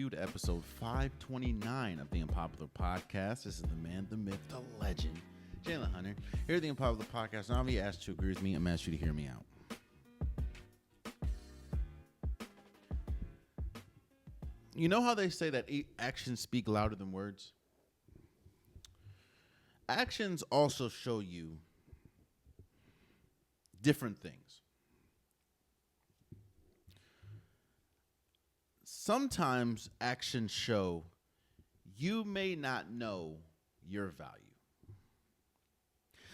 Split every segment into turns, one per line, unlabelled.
you to episode 529 of the Unpopular Podcast. This is the man, the myth, the legend, Jalen Hunter. Here at the Unpopular Podcast, now I'm going to ask you to agree with me. I'm going to ask you to hear me out. You know how they say that actions speak louder than words? Actions also show you different things. Sometimes actions show you may not know your value.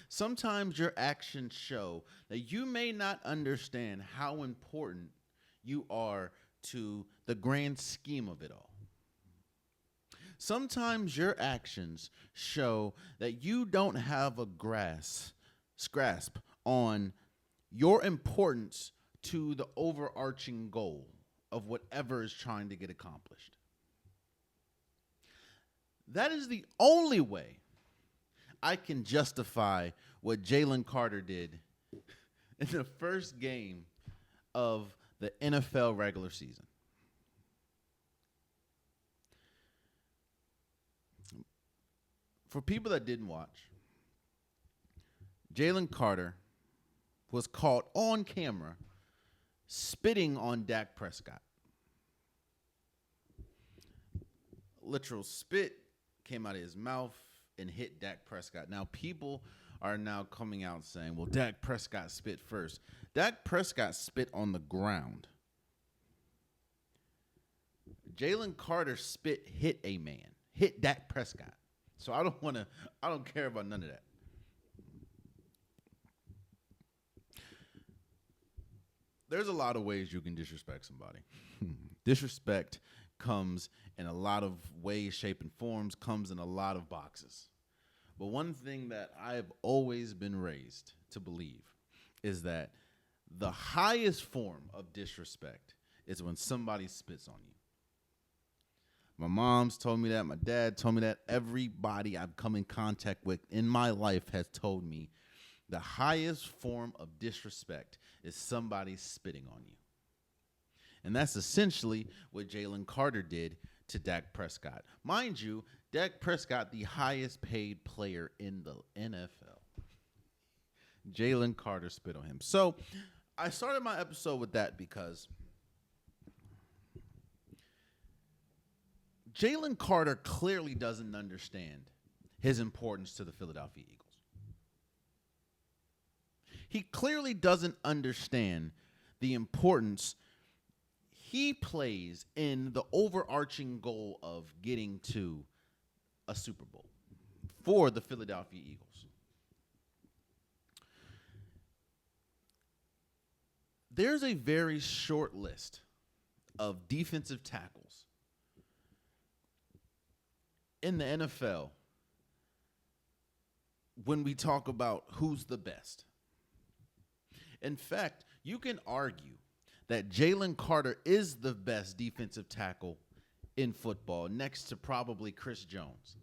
Sometimes your actions show that you may not understand how important you are to the grand scheme of it all. Sometimes your actions show that you don't have a grasp on your importance to the overarching goal of whatever is trying to get accomplished. That is the only way I can justify what Jalen Carter did in the first game of the NFL regular season. For people that didn't watch, Jalen Carter was caught on camera spitting on Dak Prescott. Literal spit came out of his mouth and hit Dak Prescott. Now, people are now coming out saying, well, Dak Prescott spit first. Dak Prescott spit on the ground. Jalen Carter spit hit a man, hit Dak Prescott. So I don't care about none of that. There's a lot of ways you can disrespect somebody. Disrespect comes in a lot of ways, shape, and forms, comes in a lot of boxes. But one thing that I've always been raised to believe is that the highest form of disrespect is when somebody spits on you. My mom's told me that. My dad told me that. Everybody I've come in contact with in my life has told me the highest form of disrespect is somebody spitting on you. And that's essentially what Jalen Carter did to Dak Prescott. Mind you, Dak Prescott, the highest paid player in the NFL. Jalen Carter spit on him. So I started my episode with that because Jalen Carter clearly doesn't understand his importance to the Philadelphia Eagles. He clearly doesn't understand the importance he plays in the overarching goal of getting to a Super Bowl for the Philadelphia Eagles. There's a very short list of defensive tackles in the NFL when we talk about who's the best. In fact, you can argue that Jalen Carter is the best defensive tackle in football, next to probably Chris Jones.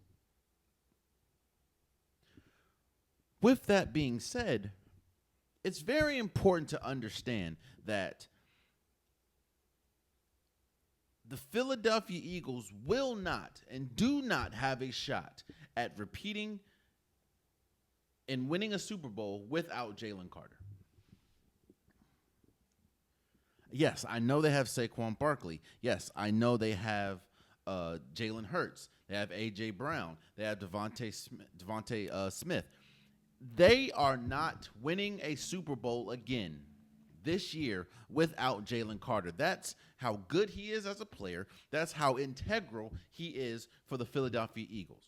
With that being said, it's very important to understand that the Philadelphia Eagles will not and do not have a shot at repeating and winning a Super Bowl without Jalen Carter. Yes, I know they have Saquon Barkley. Yes, I know they have Jalen Hurts. They have A.J. Brown. They have Devontae Smith. They are not winning a Super Bowl again this year without Jalen Carter. That's how good he is as a player. That's how integral he is for the Philadelphia Eagles.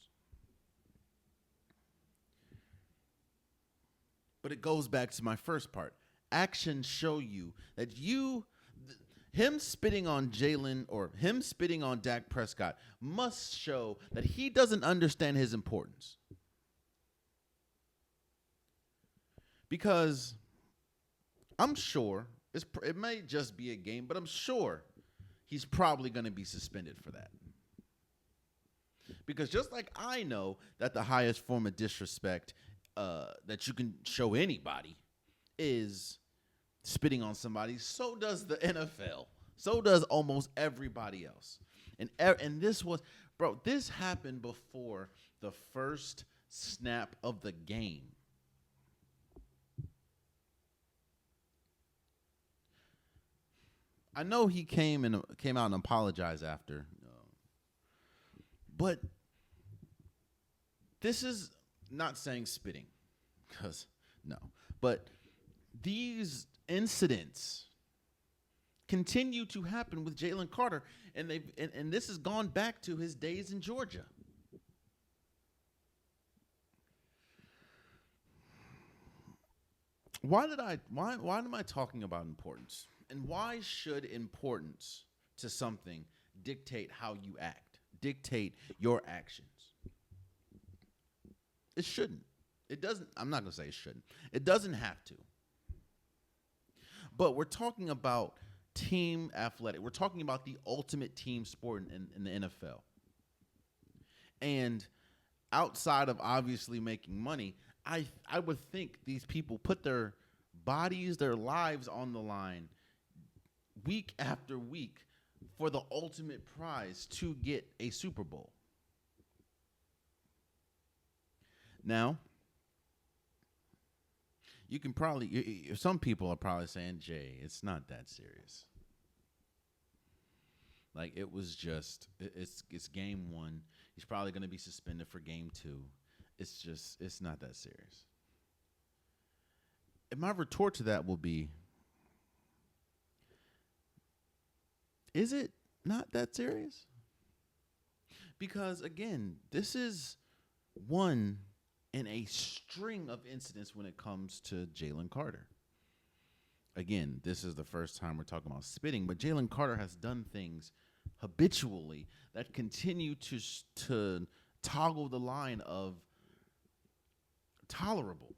But it goes back to my first part. Actions show you that him spitting on Jalen or him spitting on Dak Prescott must show that he doesn't understand his importance. Because I'm sure, it may just be a game, but I'm sure he's probably going to be suspended for that. Because just like I know that the highest form of disrespect that you can show anybody is spitting on somebody, so does the NFL. So does almost everybody else. And this was, bro, this happened before the first snap of the game. I know he came out and apologized after, but this is not saying spitting, because no, but these incidents continue to happen with Jalen Carter, and this has gone back to his days in Georgia. Why am I talking about importance? And why should importance to something dictate how you act, dictate your actions? It shouldn't. It doesn't. I'm not going to say it shouldn't. It doesn't have to. But we're talking about team athletic. We're talking about the ultimate team sport in the NFL. And outside of obviously making money, I would think these people put their bodies, their lives on the line week after week for the ultimate prize to get a Super Bowl. Now, you can probably, some people are probably saying, Jay, it's not that serious. Like, it was just, it's game one. He's probably going to be suspended for game two. It's not that serious. And my retort to that will be, is it not that serious? Because, again, this is one in a string of incidents when it comes to Jalen Carter. Again, this is the first time we're talking about spitting, but Jalen Carter has done things habitually that continue to toggle the line of tolerable.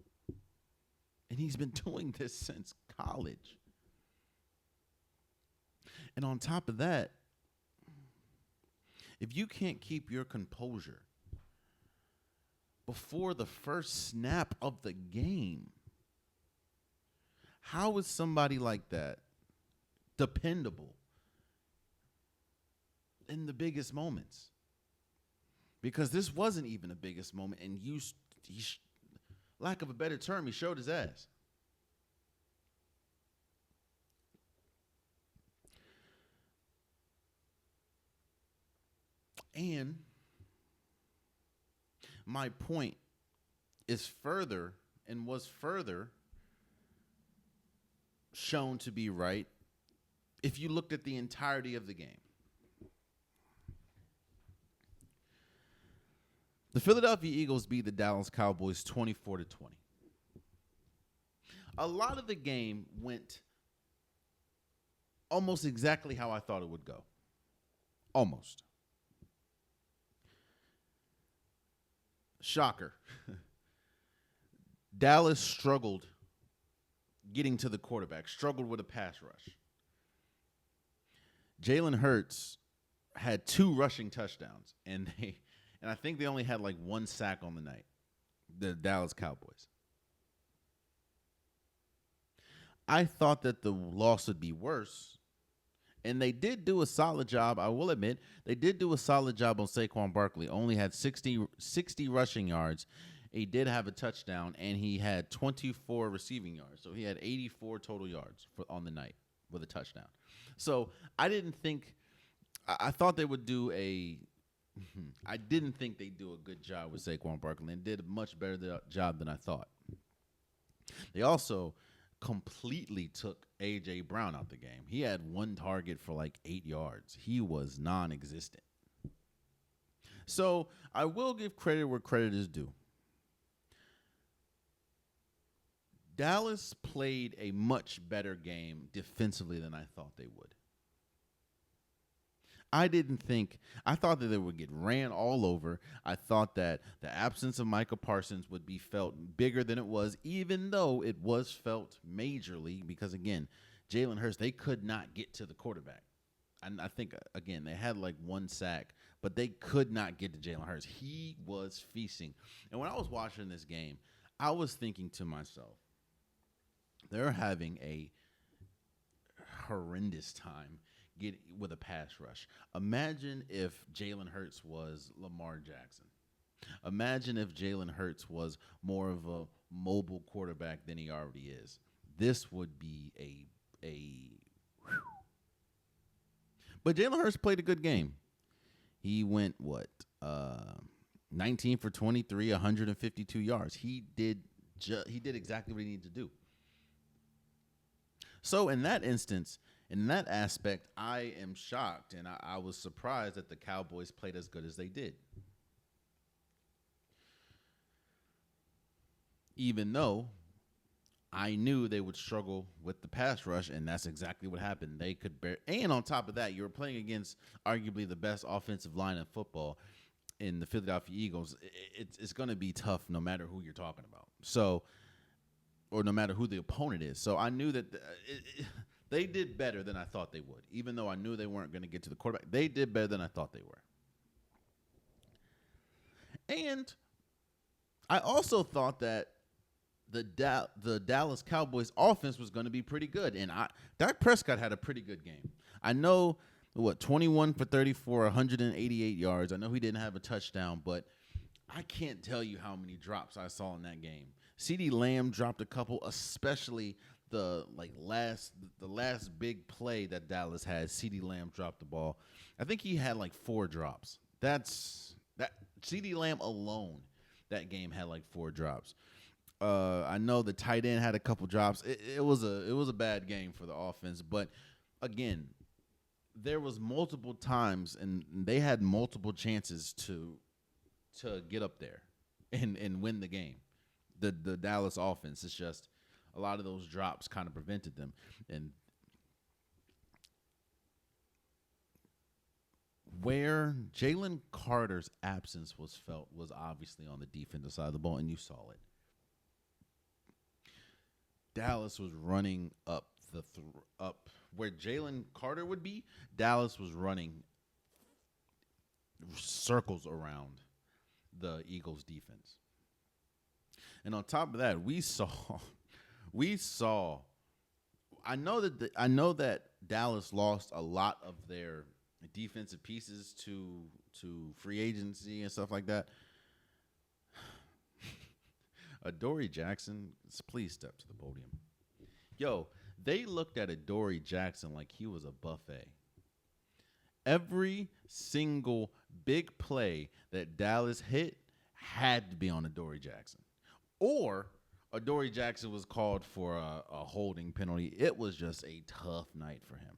And he's been doing this since college. And on top of that, if you can't keep your composure before the first snap of the game, how is somebody like that dependable in the biggest moments? Because this wasn't even the biggest moment, and lack of a better term, he showed his ass. And my point is further and was further shown to be right if you looked at the entirety of the game. The Philadelphia Eagles beat the Dallas Cowboys 24-20. A lot of the game went almost exactly how I thought it would go. Almost. Shocker. Dallas struggled getting to the quarterback, struggled with a pass rush. Jalen Hurts had 2 rushing touchdowns, and I think they only had like 1 sack on the night, the Dallas Cowboys. I thought that the loss would be worse, and they did do a solid job. I will admit, they did do a solid job on Saquon Barkley. Only had 60 rushing yards. He did have a touchdown, and he had 24 receiving yards. So he had 84 total yards on the night with a touchdown. So I didn't think – I thought they would do I didn't think they'd do a good job with Saquon Barkley, and did a much better job than I thought. They also completely took A.J. Brown out the game. He had 1 target for like 8 yards. He was non-existent. So I will give credit where credit is due. Dallas played a much better game defensively than I thought they would. I thought that they would get ran all over. I thought that the absence of Micah Parsons would be felt bigger than it was, even though it was felt majorly because, again, Jalen Hurts, they could not get to the quarterback. And I think, again, they had like 1 sack, but they could not get to Jalen Hurts. He was feasting. And when I was watching this game, I was thinking to myself, they're having a horrendous time get with a pass rush. Imagine if Jalen Hurts was Lamar Jackson. Imagine if Jalen Hurts was more of a mobile quarterback than he already is. This would be a. But Jalen Hurts played a good game. He went 19 for 23, 152 yards. He did exactly what he needed to do. So in that instance, in that aspect, I am shocked, and I was surprised that the Cowboys played as good as they did. Even though I knew they would struggle with the pass rush, and that's exactly what happened. They could bear, and on top of that, you were playing against arguably the best offensive line in football in the Philadelphia Eagles. It's going to be tough no matter who you're talking about. So, or no matter who the opponent is. So I knew that they did better than I thought they would. Even though I knew they weren't going to get to the quarterback, they did better than I thought they were. And I also thought that the Dallas Cowboys offense was going to be pretty good. And Dak Prescott had a pretty good game. I know, 21 for 34, 188 yards. I know he didn't have a touchdown, but I can't tell you how many drops I saw in that game. CeeDee Lamb dropped a couple, especially the last big play that Dallas had. CeeDee Lamb dropped the ball. I think he had 4 drops. That CeeDee Lamb alone, that game had 4 drops. I know the tight end had a couple drops. It was a bad game for the offense, but again, there was multiple times and they had multiple chances to get up there and win the game. The Dallas offense, it's just a lot of those drops kind of prevented them. And where Jalen Carter's absence was felt was obviously on the defensive side of the ball, and you saw it. Dallas was running up up where Jalen Carter would be. Dallas was running circles around the Eagles' defense. And on top of that, we saw. I know that Dallas lost a lot of their defensive pieces to free agency and stuff like that. Adoree Jackson, please step to the podium. Yo, they looked at Adoree Jackson like he was a buffet. Every single big play that Dallas hit had to be on Adoree Jackson. Or Adoree Jackson was called for a holding penalty. It was just a tough night for him.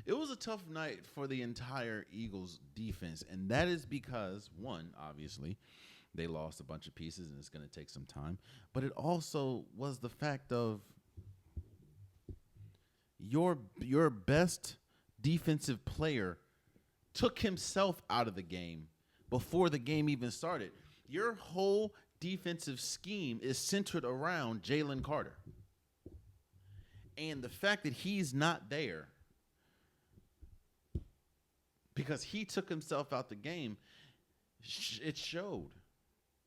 It was a tough night for the entire Eagles defense, and that is because, one, obviously, they lost a bunch of pieces, and it's going to take some time. But it also was the fact of your best defensive player took himself out of the game before the game even started. Your whole defensive scheme is centered around Jalen Carter. And the fact that he's not there because he took himself out the game, it showed.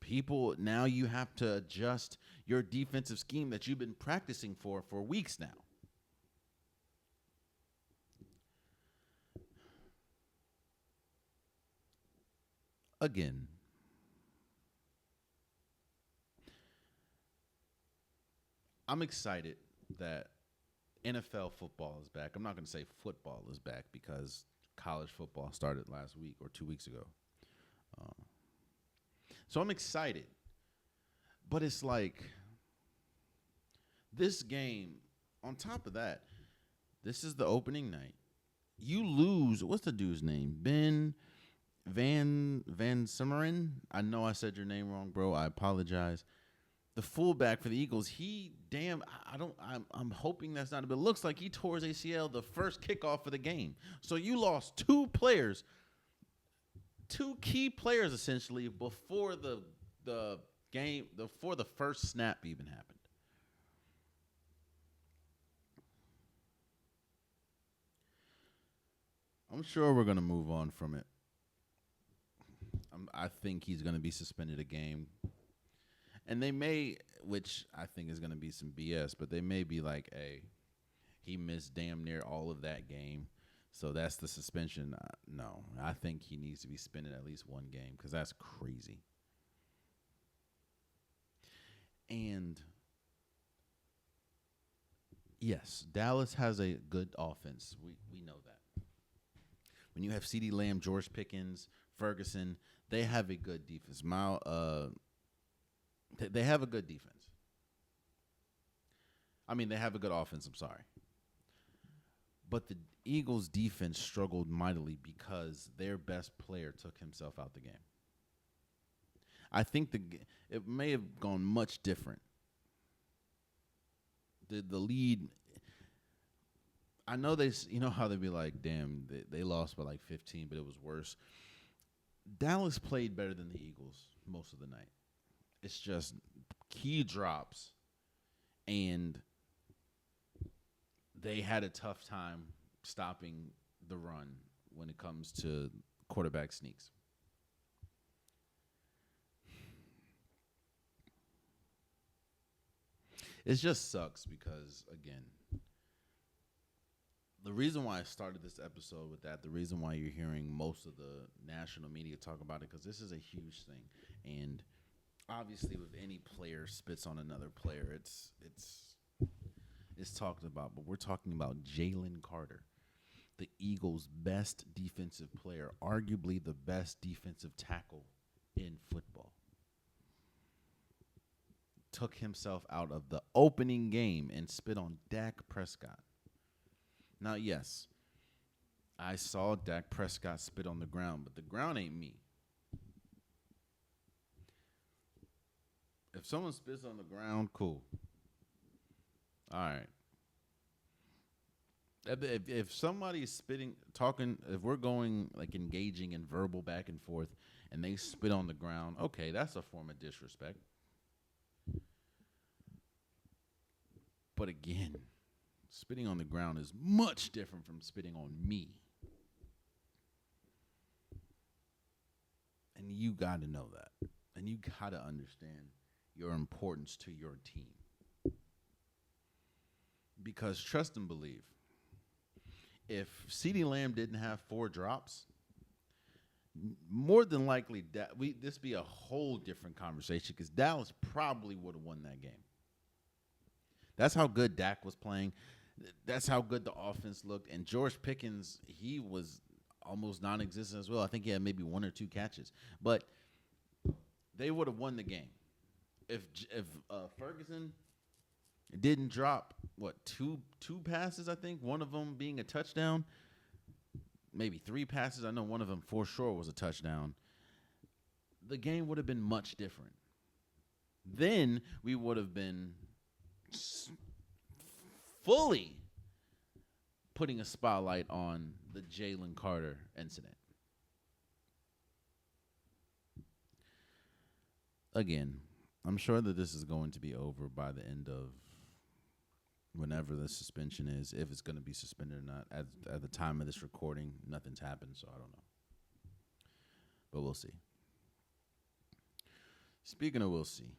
People, now you have to adjust your defensive scheme that you've been practicing for weeks now. Again, I'm excited that NFL football is back. I'm not going to say football is back because college football started last week or 2 weeks ago. So I'm excited. But it's like this game, on top of that, this is the opening night. You lose, what's the dude's name? Ben Van Simmeren? I know I said your name wrong, bro. I apologize. The fullback for the Eagles, I'm hoping that's not, but it looks like he tore his ACL the first kickoff of the game. So you lost 2 players, 2 key players essentially before the game, before the first snap even happened. I'm sure we're going to move on from it. I think he's going to be suspended a game. And they may, which I think is going to be some BS, but they may be like, hey, He missed damn near all of that game. So that's the suspension. No, I think he needs to be spending at least one game because that's crazy. And yes, Dallas has a good offense. We know that. When you have CeeDee Lamb, George Pickens, Ferguson, they have a good defense. They have a good defense. I mean, they have a good offense. I'm sorry. But the Eagles' defense struggled mightily because their best player took himself out the game. I think it may have gone much different. The lead, I know how they'd be like, damn, they lost by like 15, but it was worse. Dallas played better than the Eagles most of the night. It's just key drops, and they had a tough time stopping the run when it comes to quarterback sneaks. It just sucks because, again, the reason why I started this episode with that, the reason why you're hearing most of the national media talk about it, because this is a huge thing. And obviously with any player spits on another player, it's talked about. But we're talking about Jalen Carter, the Eagles' best defensive player, arguably the best defensive tackle in football. Took himself out of the opening game and spit on Dak Prescott. Now, yes, I saw Dak Prescott spit on the ground, but the ground ain't me. If someone spits on the ground, cool. All right. If somebody's spitting, talking, if we're going, like, engaging in verbal back and forth, and they spit on the ground, okay, that's a form of disrespect. But again, spitting on the ground is much different from spitting on me. And you got to know that. And you got to understand your importance to your team. Because trust and believe, if CeeDee Lamb didn't have 4 drops, more than likely this be a whole different conversation because Dallas probably would have won that game. That's how good Dak was playing. That's how good the offense looked. And George Pickens, he was almost non-existent as well. I think he had maybe 1 or 2 catches. But they would have won the game. If Ferguson didn't drop, two passes, I think, one of them being a touchdown, maybe 3 passes. I know one of them for sure was a touchdown. The game would have been much different. Then we would have been fully putting a spotlight on the Jalen Carter incident. Again, I'm sure that this is going to be over by the end of whenever the suspension is, if it's going to be suspended or not. At the time of this recording, nothing's happened, so I don't know. But we'll see. Speaking of we'll see.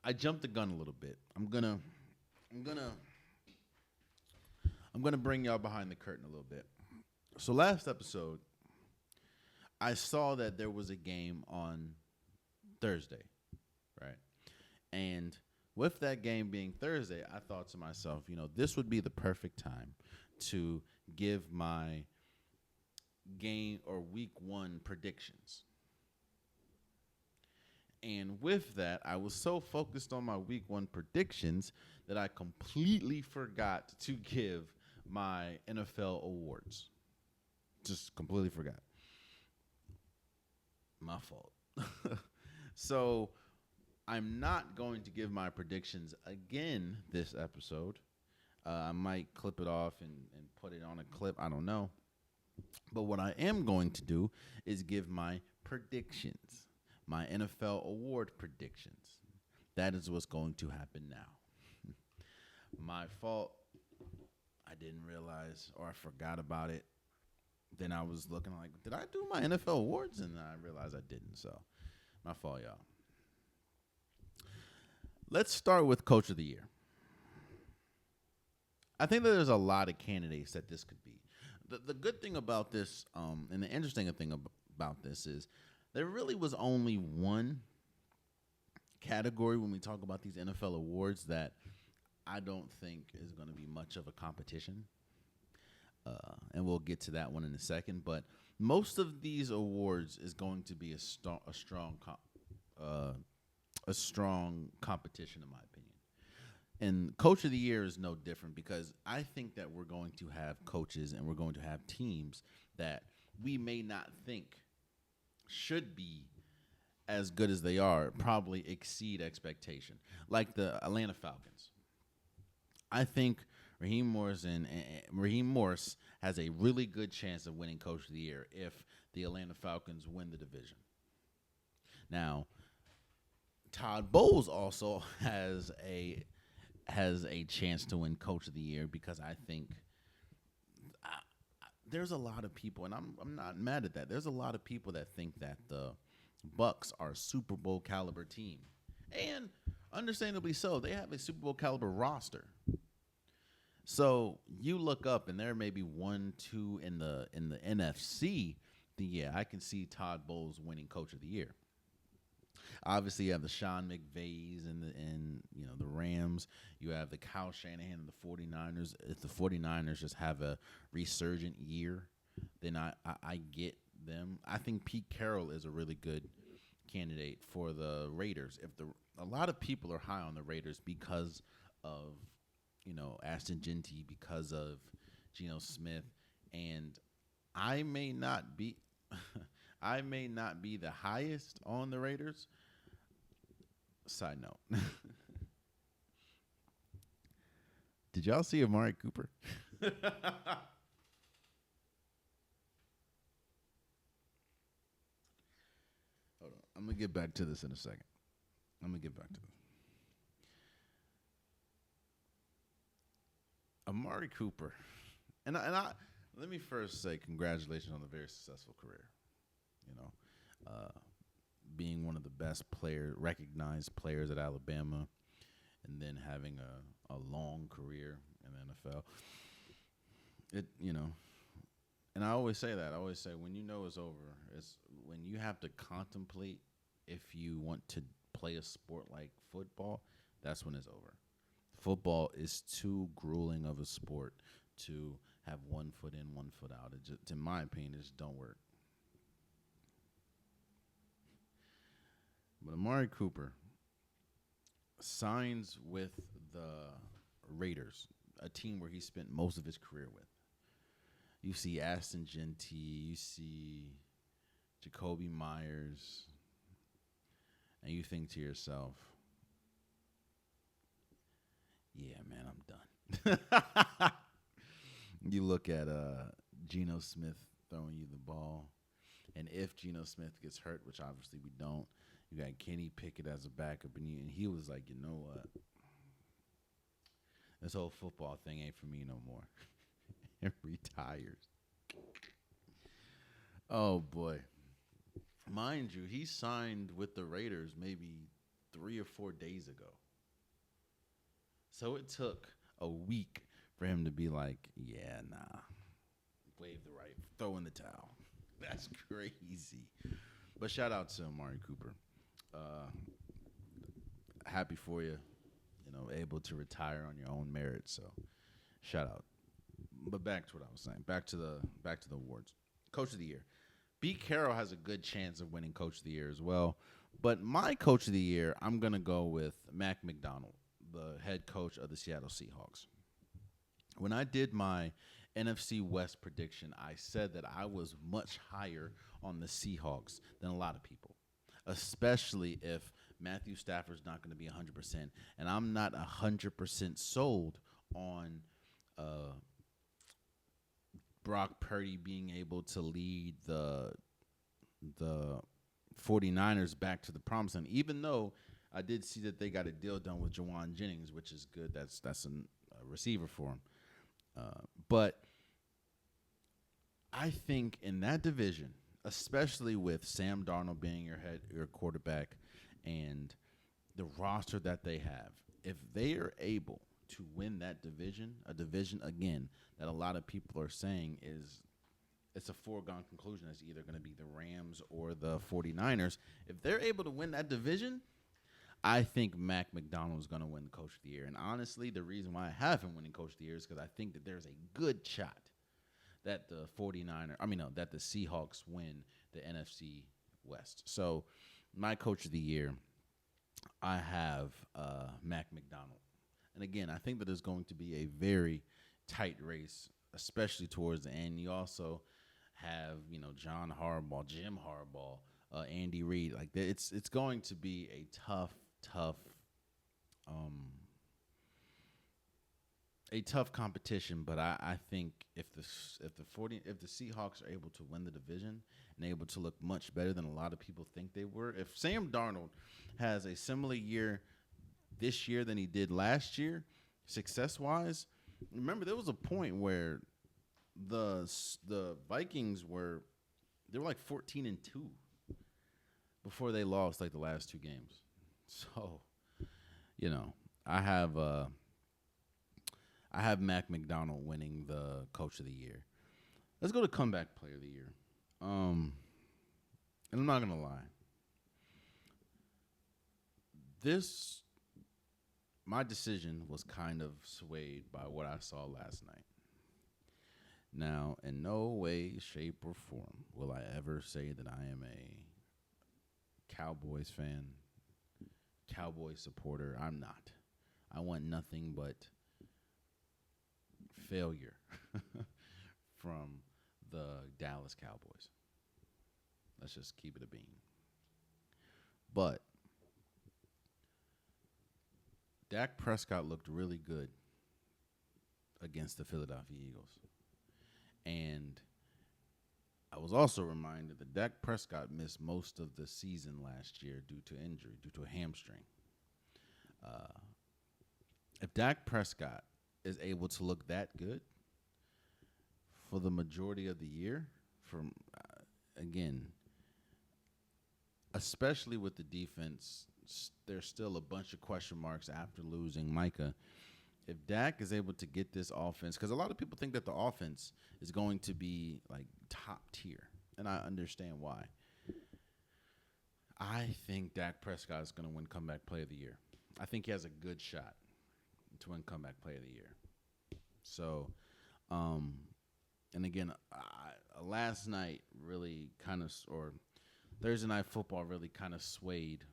I jumped the gun a little bit. I'm gonna bring y'all behind the curtain a little bit. So last episode, I saw that there was a game on Thursday, right? And with that game being Thursday, I thought to myself, this would be the perfect time to give my game or week 1 predictions. And with that, I was so focused on my week 1 predictions that I completely forgot to give my NFL awards. Just completely forgot. My fault. So I'm not going to give my predictions again this episode. I might clip it off and put it on a clip. I don't know. But what I am going to do is give my predictions. My NFL award predictions. That is what's going to happen now. My fault. I didn't realize or I forgot about it. Then I was looking like, did I do my NFL awards? And I realized I didn't. So my fault, y'all. Let's start with Coach of the Year. I think that there's a lot of candidates that this could be. The good thing about this, and the interesting thing about this is there really was only one category when we talk about these NFL awards that I don't think is going to be much of a competition. And we'll get to that one in a second. But most of these awards is going to be a strong competition, in my opinion. And Coach of the Year is no different because I think that we're going to have coaches and we're going to have teams that we may not think should be as good as they are, probably exceed expectation. Like the Atlanta Falcons. I think Raheem Morris has a really good chance of winning Coach of the Year if the Atlanta Falcons win the division. Now, Todd Bowles also has a chance to win Coach of the Year because I think there's a lot of people, and I'm not mad at that. There's a lot of people that think that the Bucks are a Super Bowl caliber team, and understandably so. They have a Super Bowl caliber roster. So you look up, and there may be 1, 2 in the NFC. Then yeah, I can see Todd Bowles winning Coach of the Year. Obviously, you have the Sean McVays and the Rams. You have the Kyle Shanahan and the 49ers. If the 49ers just have a resurgent year, then I get them. I think Pete Carroll is a really good candidate for the Raiders. A lot of people are high on the Raiders because of Aston Genty, because of Geno Smith, and I may not be the highest on the Raiders. Side note. Did y'all see Amari Cooper? Hold on. I'm going to get back to this in a second. Amari Cooper. And I let me first say congratulations on a very successful career. Being one of the best recognized players at Alabama, and then having a long career in the NFL. And I always say that. I always say when it's over, it's when you have to contemplate if you want to play a sport like football, that's when it's over. Football is too grueling of a sport to have 1 foot in, 1 foot out. It just, in my opinion, it just don't work. But Amari Cooper signs with the Raiders, a team where he spent most of his career with. You see Aston Genty, you see Jacoby Myers, and you think to yourself, yeah, man, I'm done. You look at Geno Smith throwing you the ball, and if Geno Smith gets hurt, which obviously we don't, you got Kenny Pickett as a backup, and he was like, you know what? This whole football thing ain't for me no more. And retires. Oh, boy. Mind you, he signed with the Raiders maybe 3 or 4 days ago. So it took a week for him to be like, yeah, nah. Wave the right, throw in the towel. That's crazy. But shout out to Amari Cooper. Happy for you, able to retire on your own merit. So, shout out. But back to what I was saying. Back to the awards. Coach of the Year. Pete Carroll has a good chance of winning Coach of the Year as well. But my Coach of the Year, I'm gonna go with Mac McDonald, the head coach of the Seattle Seahawks. When I did my NFC West prediction, I said that I was much higher on the Seahawks than a lot of people, especially if Matthew Stafford's not going to be 100%, and I'm not 100% sold on Brock Purdy being able to lead the 49ers back to the promised land, even though I did see that they got a deal done with Jawan Jennings, which is good. That's a receiver for him. But I think in that division, especially with Sam Darnold being your quarterback and the roster that they have, if they are able to win that division, a division again that a lot of people are saying is it's a foregone conclusion. It's either going to be the Rams or the 49ers. If they're able to win that division, I think Mac McDonald is going to win the Coach of the Year. And honestly, the reason why I have him winning Coach of the Year is because I think that there's a good shot that that the Seahawks win the NFC West. So my Coach of the Year, I have Mac McDonald. And again, I think that there's going to be a very tight race, especially towards the end. You also have, John Harbaugh, Jim Harbaugh, Andy Reid. Like it's going to be a tough competition. But I think if the Seahawks are able to win the division and able to look much better than a lot of people think they were, if Sam Darnold has a similar year this year than he did last year, success-wise, remember there was a point where the Vikings were like 14-2 before they lost like the last two games. So, I have Mac McDonald winning the Coach of the Year. Let's go to Comeback Player of the Year. And I'm not gonna lie, my decision was kind of swayed by what I saw last night. Now, in no way, shape, or form will I ever say that I am a Cowboys fan, Cowboys supporter. I'm not. I want nothing but failure from the Dallas Cowboys. Let's just keep it a bean. But Dak Prescott looked really good against the Philadelphia Eagles. And I was also reminded that Dak Prescott missed most of the season last year due to injury, due to a hamstring. If Dak Prescott is able to look that good for the majority of the year, again, especially with the defense, there's still a bunch of question marks after losing Micah. If Dak is able to get this offense, because a lot of people think that the offense is going to be like top tier, and I understand why. I think Dak Prescott is going to win Comeback Player of the Year. I think he has a good shot to win Comeback Player of the Year. So, and again, last night really kind of, or Thursday Night Football really kind of swayed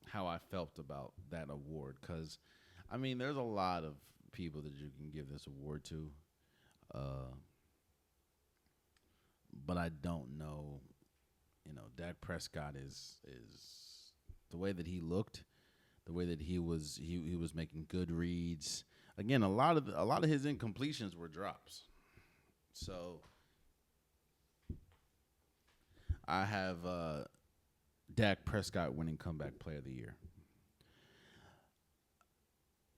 how I felt about that award. Because, there's a lot of people that you can give this award to. But I don't know, Dak Prescott is the way that he looked, the way that he was making good reads. Again, a lot of his incompletions were drops. So I have Dak Prescott winning Comeback Player of the Year.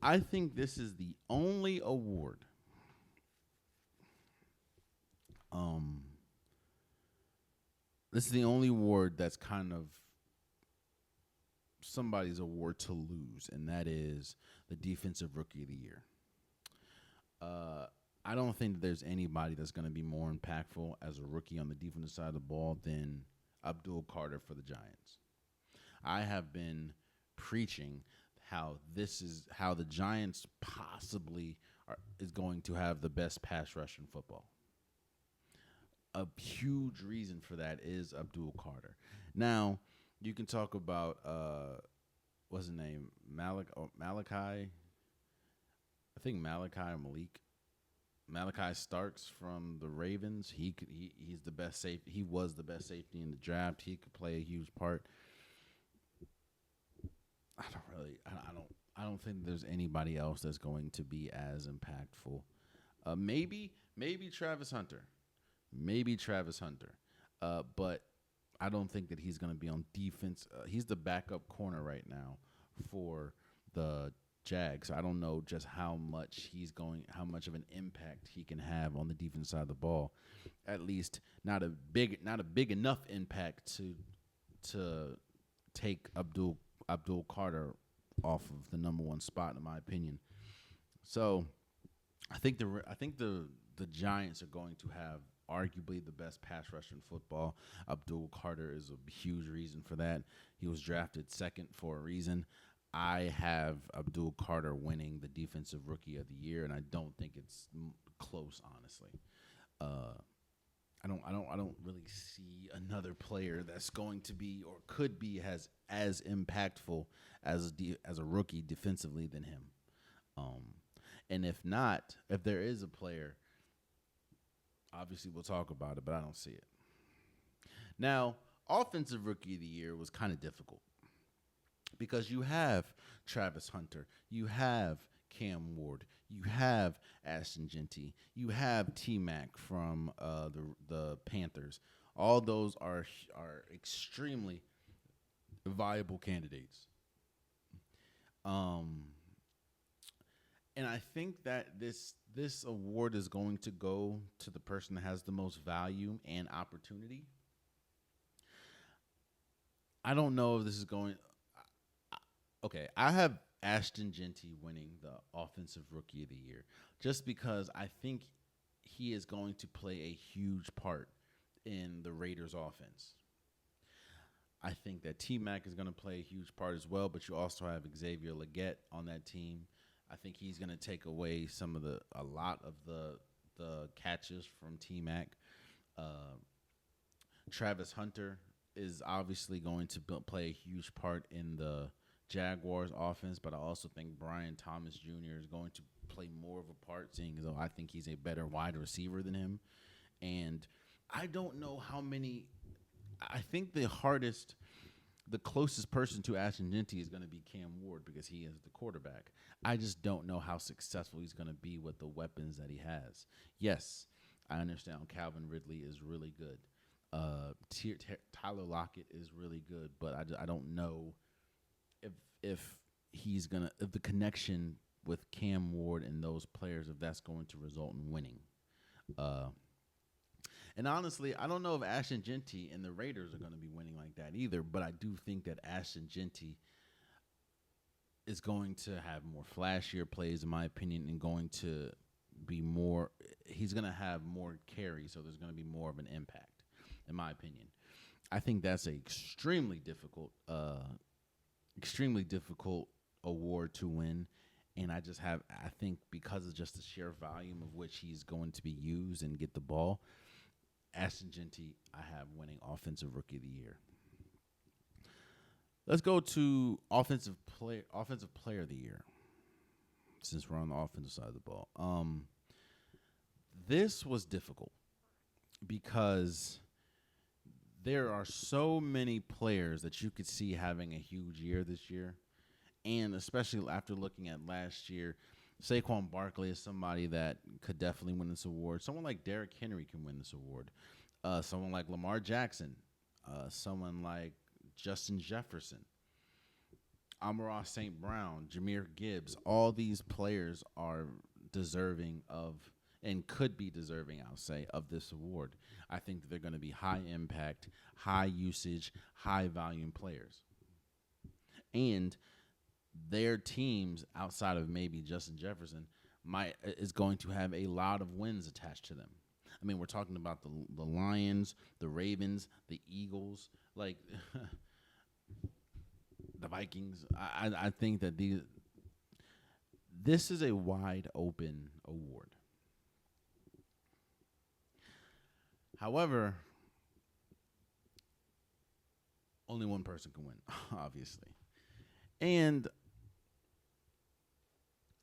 I think this is the only award this is the only award that's kind of somebody's award to lose, and that is the Defensive Rookie of the Year. I don't think that there's anybody that's going to be more impactful as a rookie on the defensive side of the ball than Abdul Carter for the Giants. I have been preaching how the Giants possibly is going to have the best pass rush in football. A huge reason for that is Abdul Carter. Now, you can talk about what's his name, Malachi. I think Malachi Starks from the Ravens. He's the best safety. He was the best safety in the draft. He could play a huge part. I don't think there's anybody else that's going to be as impactful. Maybe Travis Hunter. But I don't think that he's going to be on defense. He's the backup corner right now for the Jags. I don't know just how much of an impact he can have on the defense side of the ball. At least not a big enough impact to take Abdul Carter off of the number one spot, in my opinion. So I think the Giants are going to have arguably the best pass rush in football. Abdul Carter is a huge reason for that. He was drafted second for a reason. I have Abdul Carter winning the Defensive Rookie of the Year, and I don't think it's close, honestly. Uh, I don't really see another player that's going to be or could be as impactful as a rookie defensively than him. Um, and if not, if there is a player, obviously we'll talk about it, but I don't see it. Now, offensive rookie of the year was kind of difficult because you have Travis Hunter, you have Cam Ward, you have Ashton Genty, you have T Mac from the Panthers. All those are extremely viable candidates. Um, and I think that this award is going to go to the person that has the most value and opportunity. I don't know if this is going. Okay, I have Ashton Genty winning the Offensive Rookie of the Year just because I think he is going to play a huge part in the Raiders' offense. I think that T Mac is going to play a huge part as well, but you also have Xavier Leggett on that team. I think he's going to take away a lot of the catches from T Mac. Uh, Travis Hunter is obviously going to play a huge part in the Jaguars offense, but I also think Brian Thomas Jr. is going to play more of a part, seeing as though I think he's a better wide receiver than him. And I don't know how many. I think the closest person to Ashton Genty is going to be Cam Ward because he is the quarterback. I just don't know how successful he's going to be with the weapons that he has. Yes, I understand Calvin Ridley is really good. Tyler Lockett is really good, but I don't know if if if the connection with Cam Ward and those players, if that's going to result in winning. Uh, and honestly, I don't know if Ashton Genty and the Raiders are going to be winning like that either, but I do think that Ashton Genty is going to have more flashier plays, in my opinion, and going to be more. He's going to have more carry, so there's going to be more of an impact, in my opinion. I think that's a extremely difficult award to win. And I think because of just the sheer volume of which he's going to be used and get the ball, Ashton Genty, I have winning Offensive Rookie of the Year. Let's go to Offensive Player of the Year, since we're on the offensive side of the ball. This was difficult because there are so many players that you could see having a huge year this year. And especially after looking at last year, Saquon Barkley is somebody that could definitely win this award. Someone like Derrick Henry can win this award. Someone like Lamar Jackson. Someone like Justin Jefferson. Amon-Ra St. Brown. Jahmyr Gibbs. All these players are deserving of and could be deserving, I'll say, of this award. I think that they're going to be high impact, high usage, high volume players. And their teams outside of maybe Justin Jefferson is going to have a lot of wins attached to them. I mean, we're talking about the Lions, the Ravens, the Eagles, like the Vikings. I think that this is a wide open award. However, only one person can win, obviously. And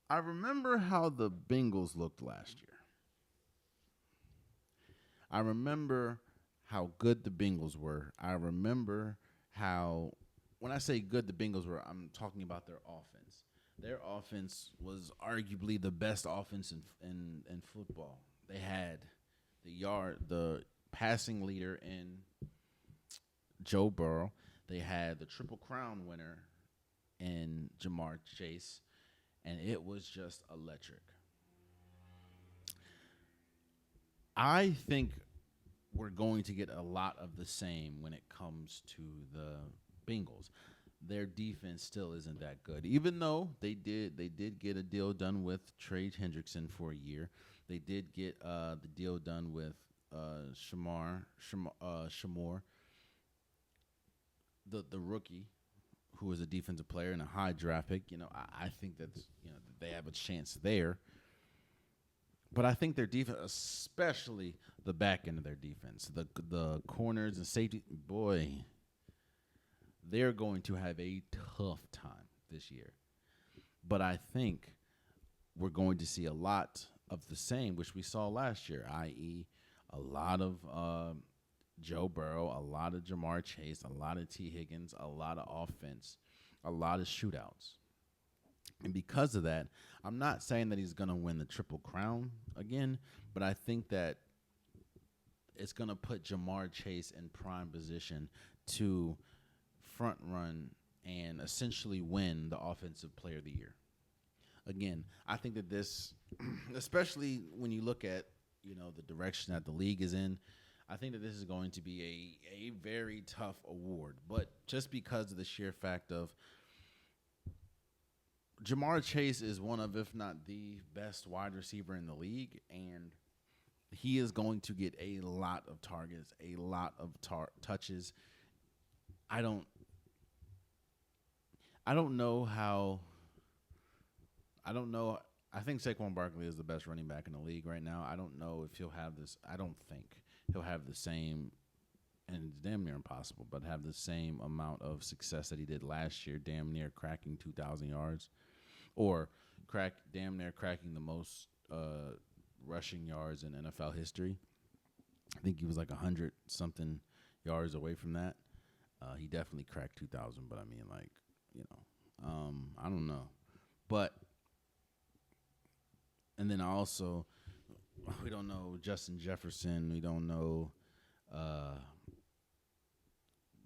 I remember how the Bengals looked last year. I remember how good the Bengals were. I remember how, when I say good the Bengals were, I'm talking about their offense. Their offense was arguably the best offense in football. They had the passing leader in Joe Burrow. They had the Triple Crown winner in Jamar Chase, and it was just electric. I think we're going to get a lot of the same when it comes to the Bengals. their defense still isn't that good. Even though they did get a deal done with Trey Hendrickson for a year. They did get the deal done with Shamor, the rookie, who is a defensive player and a high draft pick. I think that's they have a chance there. But I think their defense, especially the back end of their defense, the corners and safety, boy, they're going to have a tough time this year. But I think we're going to see a lot of the same, which we saw last year, i.e., a lot of Joe Burrow, a lot of Jamar Chase, a lot of T. Higgins, a lot of offense, a lot of shootouts. And because of that, I'm not saying that he's going to win the Triple Crown again, but I think that it's going to put Jamar Chase in prime position to front run and essentially win the Offensive Player of the Year. Again, I think that this, especially when you look at the direction that the league is in, I think that this is going to be a very tough award. But just because of the sheer fact of Jamar Chase is one of, if not the best wide receiver in the league, and he is going to get a lot of targets, a lot of touches. I don't know how. I don't know. I think Saquon Barkley is the best running back in the league right now. I don't know if he'll have this. I don't think he'll have the same, and it's damn near impossible, but have the same amount of success that he did last year, damn near cracking 2,000 yards, or damn near cracking the most rushing yards in NFL history. I think he was like 100-something yards away from that. He definitely cracked 2,000, but I mean, I don't know. But, and then also, we don't know Justin Jefferson. We don't know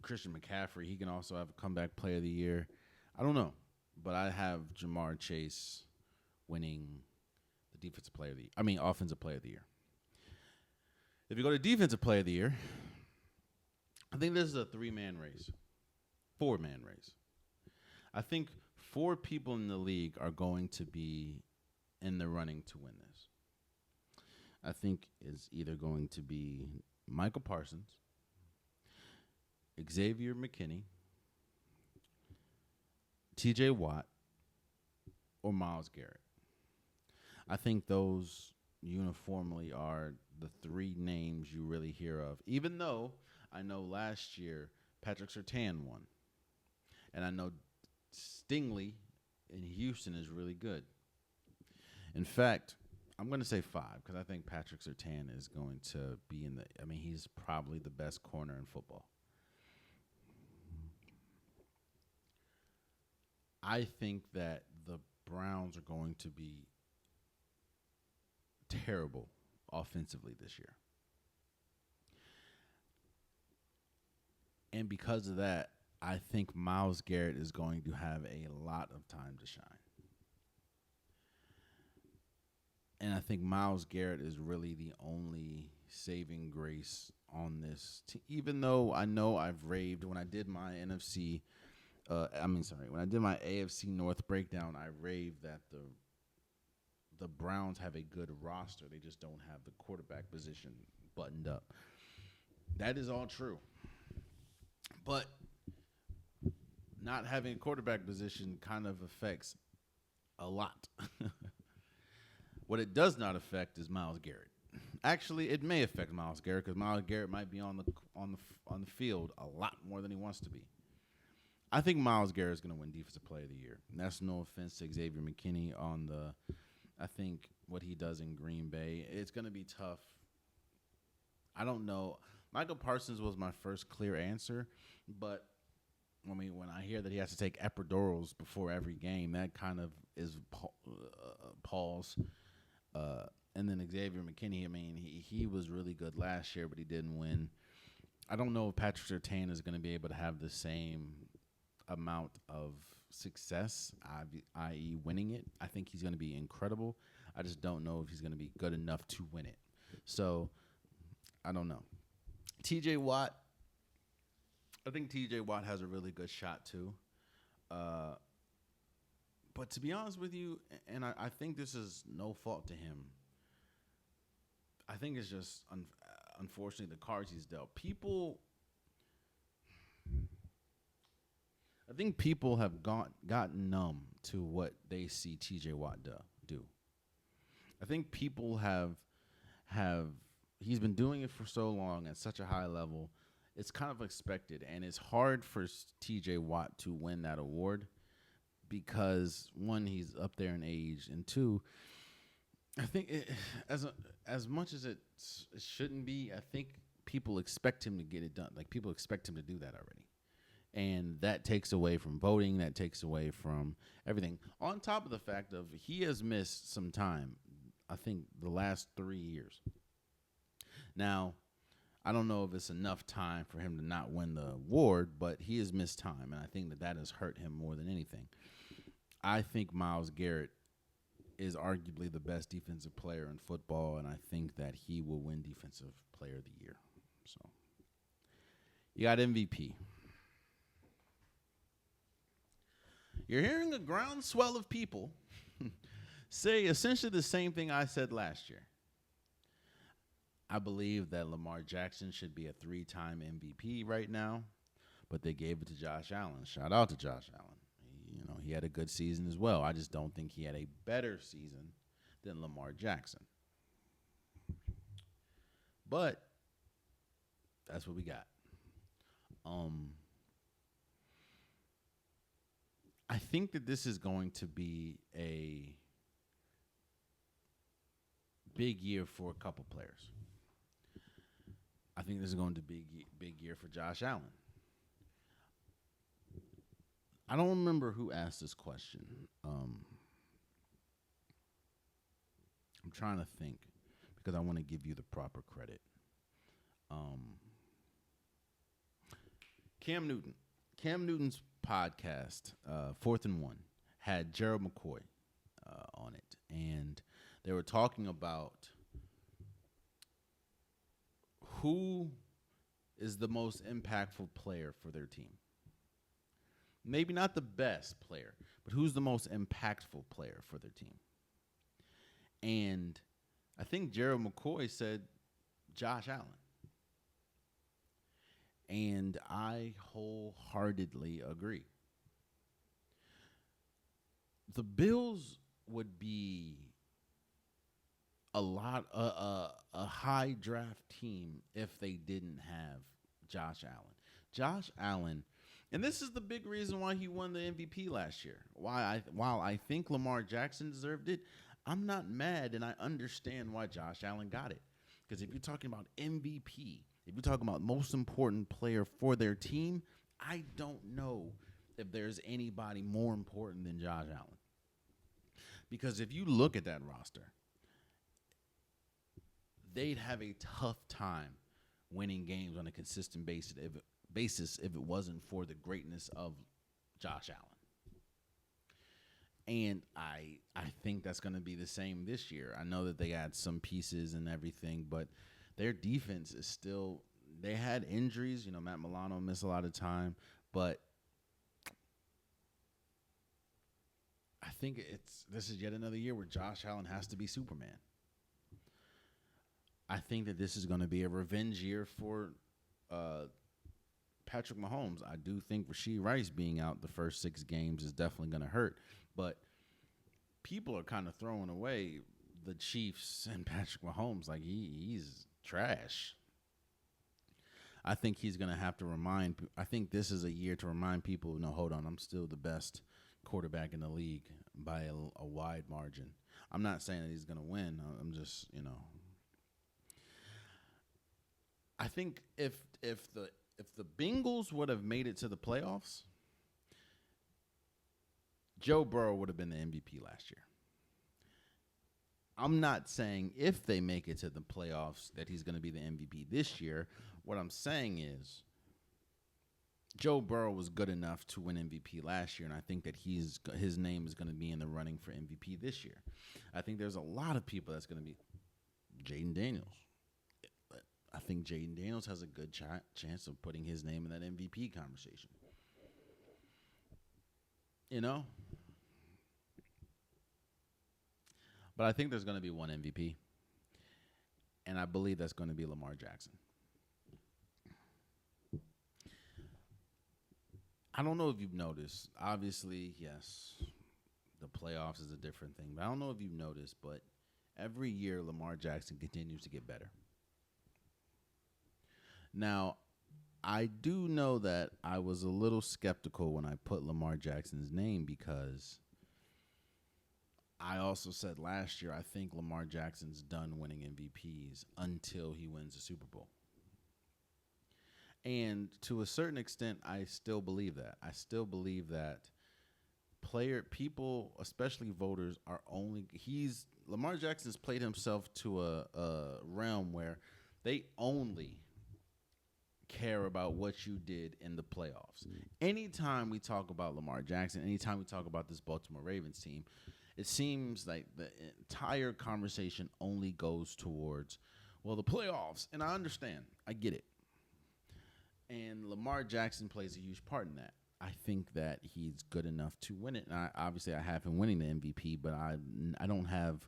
Christian McCaffrey. He can also have a comeback player of the year. I don't know. But I have Jamar Chase winning the offensive player of the year. If you go to defensive player of the year, I think this is a 4-man race. I think 4 people in the league are going to be in the running to win this. I think it's either going to be Michael Parsons, Xavier McKinney, TJ Watt, or Myles Garrett. I think those uniformly are the 3 names you really hear of, even though I know last year Patrick Surtain won. And I know Stingley in Houston is really good. In fact, I'm going to say 5 because I think Patrick Surtain is going to be he's probably the best corner in football. I think that the Browns are going to be terrible offensively this year. And because of that, I think Myles Garrett is going to have a lot of time to shine. And I think Myles Garrett is really the only saving grace on this team. Even though I know I've raved when I did my when I did my AFC North breakdown, I raved that the Browns have a good roster. They just don't have the quarterback position buttoned up. That is all true. But not having a quarterback position kind of affects a lot. What it does not affect is Myles Garrett. Actually, it may affect Myles Garrett because Myles Garrett might be on the field a lot more than he wants to be. I think Myles Garrett is going to win Defensive Player of the Year. And that's no offense to Xavier McKinney I think what he does in Green Bay. It's going to be tough. I don't know. Michael Parsons was my first clear answer, but when I hear that he has to take epidurals before every game, that kind of is pause. And then Xavier McKinney, he was really good last year, but he didn't win. I don't know if Patrick Surtain is going to be able to have the same amount of success, i.e. winning it. I think he's going to be incredible. I just don't know if he's going to be good enough to win it. So, I don't know. TJ Watt, I think TJ Watt has a really good shot too. Uh, but to be honest with you, and I think this is no fault to him. I think it's just unfortunately the cards he's dealt. I think people have gotten numb to what they see T.J. Watt do. I think people have he's been doing it for so long at such a high level. It's kind of expected, and it's hard for T.J. Watt to win that award because one, he's up there in age, and two, I think as much as it shouldn't be, I think people expect him to get it done. Like people expect him to do that already. And that takes away from voting. That takes away from everything. On top of the fact of he has missed some time, I think the last 3 years. Now, I don't know if it's enough time for him to not win the award, but he has missed time, and I think that has hurt him more than anything. I think Myles Garrett is arguably the best defensive player in football, and I think that he will win Defensive Player of the Year. So, you got MVP. You're hearing a groundswell of people say essentially the same thing I said last year. I believe that Lamar Jackson should be a 3-time MVP right now, but they gave it to Josh Allen. Shout out to Josh Allen. He had a good season as well. I just don't think he had a better season than Lamar Jackson. But that's what we got. I think that this is going to be a big year for a couple players. I think this is going to be a big year for Josh Allen. I don't remember who asked this question. I'm trying to think because I want to give you the proper credit. Cam Newton's podcast, 4th and 1, had Gerald McCoy on it, and they were talking about who is the most impactful player for their team. Maybe not the best player, but who's the most impactful player for their team. And I think Gerald McCoy said Josh Allen. And I wholeheartedly agree. The Bills would be a high draft team if they didn't have Josh Allen. Josh Allen, and this is the big reason why he won the MVP last year. While I think Lamar Jackson deserved it, I'm not mad, and I understand why Josh Allen got it. Because if you're talking about MVP, if you're talking about most important player for their team, I don't know if there's anybody more important than Josh Allen. Because if you look at that roster, they'd have a tough time winning games on a consistent basis if it wasn't for the greatness of Josh Allen. And I think that's going to be the same this year. I know that they had some pieces and everything, but their defense is still – they had injuries. Matt Milano missed a lot of time. But I think this is yet another year where Josh Allen has to be Superman. I think that this is going to be a revenge year for Patrick Mahomes. I do think Rashee Rice being out the first 6 games is definitely going to hurt. But people are kind of throwing away the Chiefs and Patrick Mahomes like he's trash. I think he's going to have to I think this is a year to remind people, no, hold on, I'm still the best quarterback in the league by a wide margin. I'm not saying that he's going to win. I'm just, I think if the Bengals would have made it to the playoffs, Joe Burrow would have been the MVP last year. I'm not saying if they make it to the playoffs that he's going to be the MVP this year. What I'm saying is Joe Burrow was good enough to win MVP last year, and I think that his name is going to be in the running for MVP this year. I think there's a lot of people that's going to be Jaden Daniels. I think Jaden Daniels has a good chance of putting his name in that MVP conversation. you know. But I think there's going to be one MVP, and I believe that's going to be Lamar Jackson. I don't know if you've noticed. Obviously, yes, the playoffs is a different thing. But I don't know if you've noticed, but every year Lamar Jackson continues to get better. Now, I do know that I was a little skeptical when I put Lamar Jackson's name because I also said last year I think Lamar Jackson's done winning MVPs until he wins the Super Bowl. And to a certain extent, I still believe that. I still believe that people, especially voters, are only Lamar Jackson's played himself to a realm where they only care about what you did in the playoffs. Anytime we talk about Lamar Jackson, anytime we talk about this Baltimore Ravens team, it seems like the entire conversation only goes towards, well, the playoffs. And I understand. I get it. And Lamar Jackson plays a huge part in that. I think that he's good enough to win it. And I have him winning the MVP, but I don't have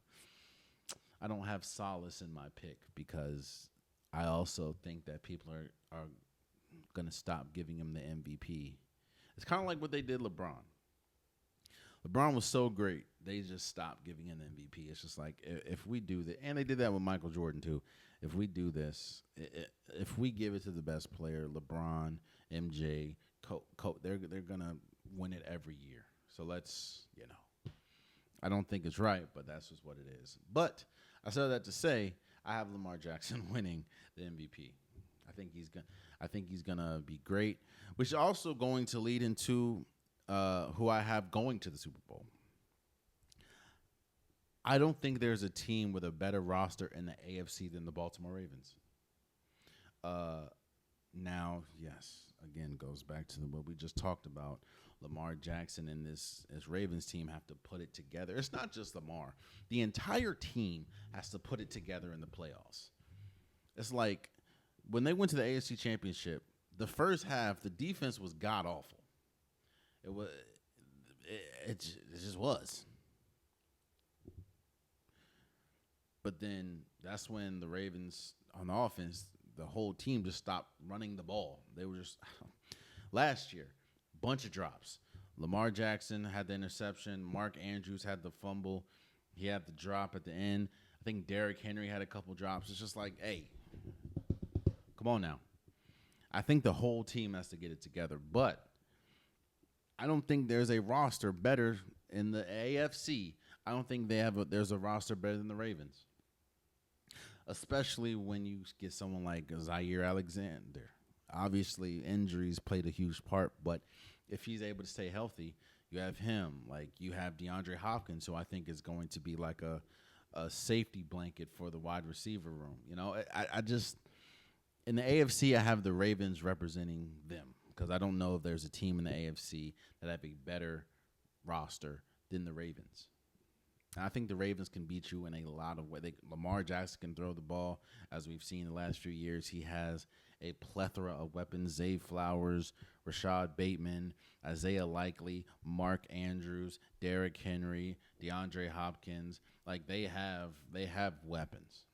solace in my pick because I also think that people are going to stop giving him the MVP. It's kind of like what they did LeBron. LeBron was so great, they just stopped giving him the MVP. It's just like if we do that, and they did that with Michael Jordan too. If we do this, if we give it to the best player, LeBron, MJ, they're gonna win it every year. So let's, I don't think it's right, but that's just what it is. But I said that to say I have Lamar Jackson winning the MVP. I think he's gonna be great, which is also going to lead into who I have going to the Super Bowl. I don't think there's a team with a better roster in the AFC than the Baltimore Ravens. Now, yes, again, goes back to what we just talked about. Lamar Jackson and this Ravens team have to put it together. It's not just Lamar. The entire team has to put it together in the playoffs. It's like when they went to the AFC Championship, the first half, the defense was god-awful. It just was. But then that's when the Ravens on offense, the whole team just stopped running the ball. They were just last year, bunch of drops. Lamar Jackson had the interception. Mark Andrews had the fumble. He had the drop at the end. I think Derrick Henry had a couple drops. It's just like, hey, come on now. I think the whole team has to get it together. But I don't think there's a roster better in the AFC. I don't think there's a roster better than the Ravens. Especially when you get someone like Zaire Alexander. Obviously, injuries played a huge part, but if he's able to stay healthy, you have him. Like, you have DeAndre Hopkins, who I think is going to be like a safety blanket for the wide receiver room. I just, in the AFC, I have the Ravens representing them because I don't know if there's a team in the AFC that have a better roster than the Ravens. And I think the Ravens can beat you in a lot of ways. Lamar Jackson can throw the ball, as we've seen the last few years. He has a plethora of weapons: Zay Flowers, Rashad Bateman, Isaiah Likely, Mark Andrews, Derrick Henry, DeAndre Hopkins. Like, they have weapons.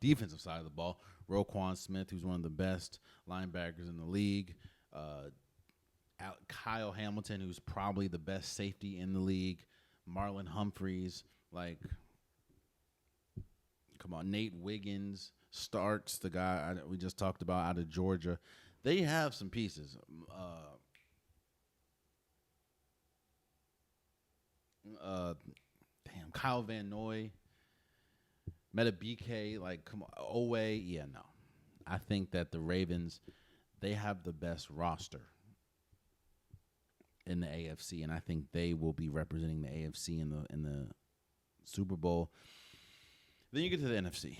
Defensive side of the ball, Roquan Smith, who's one of the best linebackers in the league. Kyle Hamilton, who's probably the best safety in the league. Marlon Humphreys, come on, Nate Wiggins, Starks, the guy we just talked about out of Georgia. They have some pieces. Kyle Van Noy, Meta BK, come on, Owe. Yeah, no. I think that the Ravens, they have the best roster in the AFC, and I think they will be representing the AFC in the Super Bowl. Then you get to the NFC.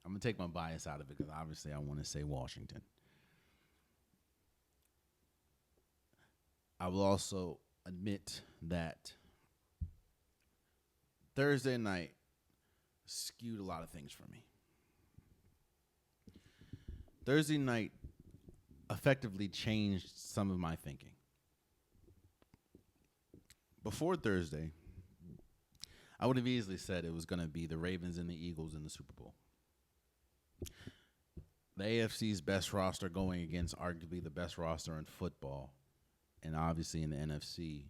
I'm going to take my bias out of it because obviously I want to say Washington. I will also admit that Thursday night skewed a lot of things for me. Thursday night effectively changed some of my thinking. Before Thursday, I would have easily said it was going to be the Ravens and the Eagles in the Super Bowl. The AFC's best roster going against arguably the best roster in football, and obviously in the NFC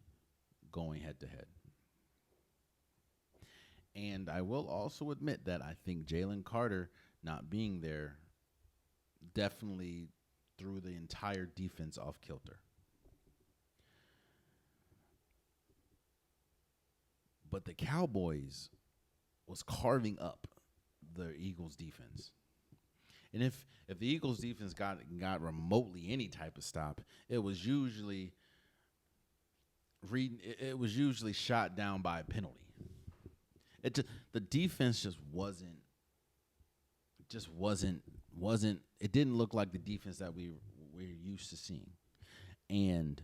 going head-to-head. And I will also admit that I think Jalen Carter not being there definitely threw the entire defense off kilter. But the Cowboys was carving up the Eagles' defense. And if the Eagles' defense got remotely any type of stop, it was usually shot down by a penalty. The defense just wasn't. It didn't look like the defense that we're used to seeing. And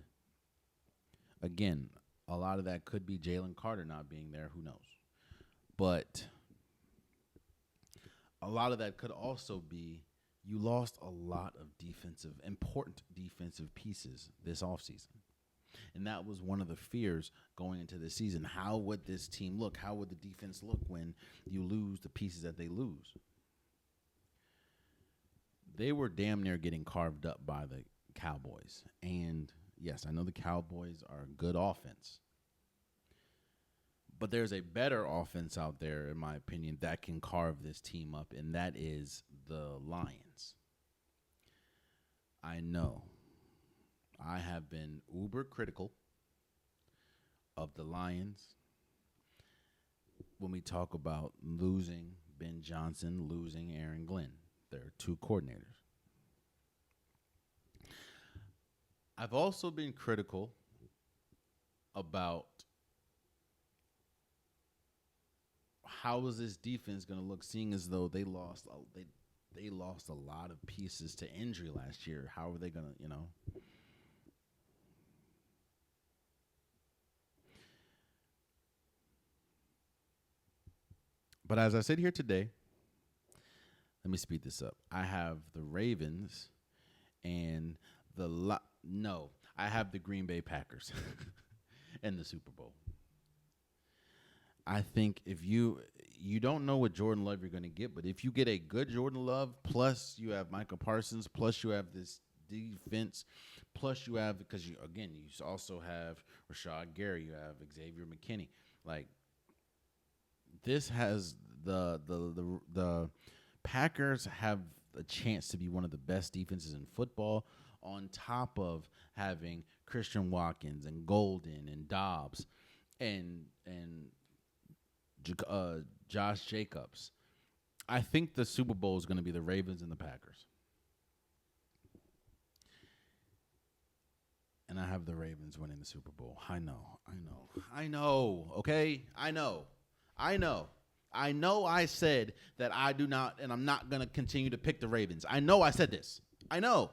again, a lot of that could be Jalen Carter not being there. Who knows? But a lot of that could also be you lost a lot of important defensive pieces this offseason. And that was one of the fears going into the season. How would this team look? How would the defense look when you lose the pieces that they lose? They were damn near getting carved up by the Cowboys. And yes, I know the Cowboys are a good offense. But there's a better offense out there, in my opinion, that can carve this team up, and that is the Lions. I know I have been uber critical of the Lions when we talk about losing Ben Johnson, losing Aaron Glenn. They're two coordinators. I've also been critical about how is this defense going to look, seeing as though they lost a lot of pieces to injury last year. How are they going to, But as I sit here today, let me speed this up. I have the Ravens and I have the Green Bay Packers in the Super Bowl. I think if you don't know what Jordan Love you're going to get, but if you get a good Jordan Love, plus you have Micah Parsons, plus you have this defense, plus you have, because you also have Rashad Gary, you have Xavier McKinney. Like, this has the Packers have a chance to be one of the best defenses in football, on top of having Christian Watkins and Golden and Dobbs and Josh Jacobs. I think the Super Bowl is going to be the Ravens and the Packers. And I have the Ravens winning the Super Bowl. I know. Okay? I know. I said that I do not, and I'm not going to continue to pick the Ravens. I know I said this. I know